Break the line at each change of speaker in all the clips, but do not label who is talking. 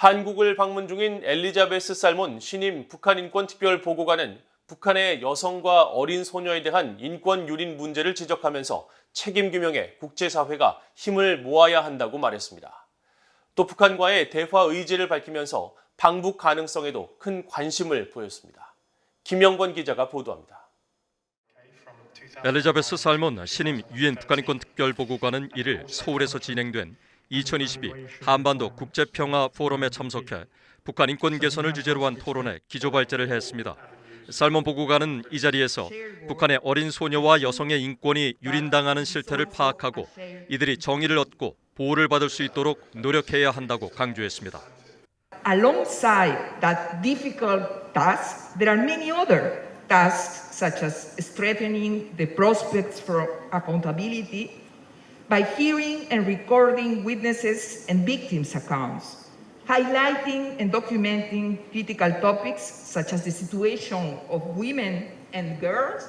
한국을 방문 중인 엘리자베스 살몬 신임 북한 인권 특별 보고관은 북한의 여성과 어린 소녀에 대한 인권 유린 문제를 지적하면서 책임 규명에 국제사회가 힘을 모아야 한다고 말했습니다. 또 북한과의 대화 의지를 밝히면서 방북 가능성에도 큰 관심을 보였습니다. 김영권 기자가 보도합니다.
엘리자베스 살몬 신임 유엔 북한인권 특별보고관은 1일 서울에서 진행된 2022 한반도 국제평화 포럼에 참석해 북한 인권 개선을 주제로 한 토론에 기조발제를 했습니다. 살몬 보고관은 이 자리에서 북한의 어린 소녀와 여성의 인권이 유린당하는 실태를 파악하고 이들이 정의를 얻고 보호를 받을 수 있도록 노력해야 한다고 강조했습니다.
Alongside that difficult task, there are many other tasks such as strengthening the prospects for accountability by hearing and recording witnesses and victims' accounts, highlighting and documenting critical topics such as the situation of women and girls,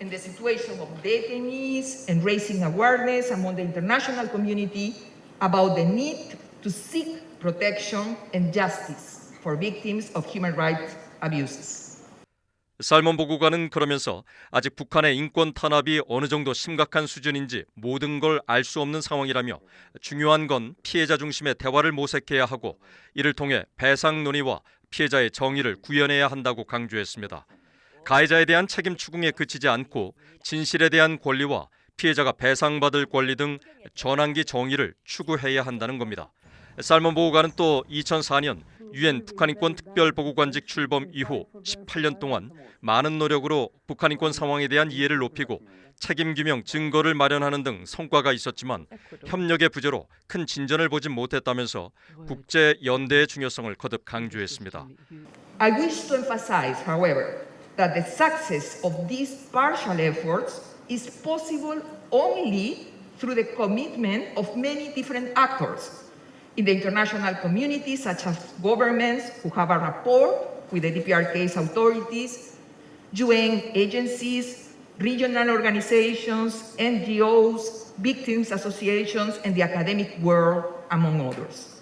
and the situation of detainees, and raising awareness among the international community about the need to seek protection and justice for victims of human rights abuses.
살몬 보고관은 그러면서 아직 북한의 인권 탄압이 어느 정도 심각한 수준인지 모든 걸 알 수 없는 상황이라며 중요한 건 피해자 중심의 대화를 모색해야 하고 이를 통해 배상 논의와 피해자의 정의를 구현해야 한다고 강조했습니다. 가해자에 대한 책임 추궁에 그치지 않고 진실에 대한 권리와 피해자가 배상받을 권리 등 전환기 정의를 추구해야 한다는 겁니다. 살몬 보고관은 또 2004년 유엔 북한인권 특별보고관직 출범 이후 18년 동안 많은 노력으로 북한인권 상황에 대한 이해를 높이고 책임규명 증거를 마련하는 등 성과가 있었지만 협력의 부재로 큰 진전을 보진 못했다면서 국제 연대의 중요성을 거듭 강조했습니다.
I wish to emphasize, however, that the success of these partial efforts is possible only through the commitment of many different actors in the international community, such as governments who have a rapport with the DPRK's authorities, UN agencies, regional organizations, NGOs, victims associations, and the academic world, among others.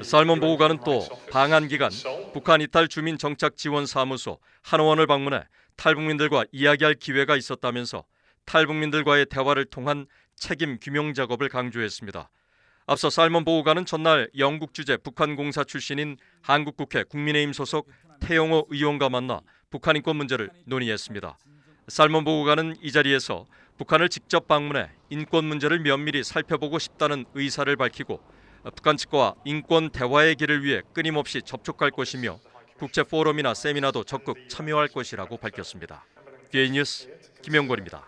살몬 보고관은 또 방한 기간 북한 이탈 주민 정착 지원 사무소 한의원을 방문해 탈북민들과 이야기할 기회가 있었다면서 탈북민들과의 대화를 통한 책임 규명 작업을 강조했습니다. 앞서 살몬 보고관은 전날 영국 주재 북한 공사 출신인 한국국회 국민의힘 소속 태영호 의원과 만나 북한 인권 문제를 논의했습니다. 살몬 보고관은 이 자리에서 북한을 직접 방문해 인권 문제를 면밀히 살펴보고 싶다는 의사를 밝히고 북한 측과 인권 대화의 길을 위해 끊임없이 접촉할 것이며 국제 포럼이나 세미나도 적극 참여할 것이라고 밝혔습니다. BA 뉴스 김영권입니다.